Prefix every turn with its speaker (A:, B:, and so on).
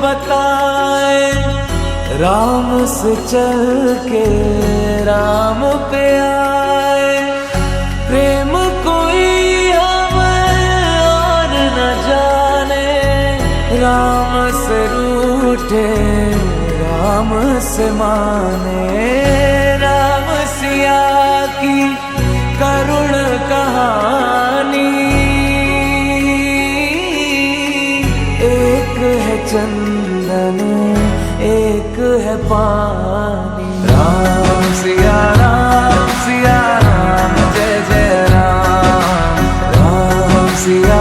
A: बताए, राम से चल के राम पे आए। प्रेम कोई हमें और न जाने, राम से रूठे राम से माने। राम सिया की करुण कहानी, एक है चंदन एक है पानी। राम सिया राम, जय जय राम। राम सिया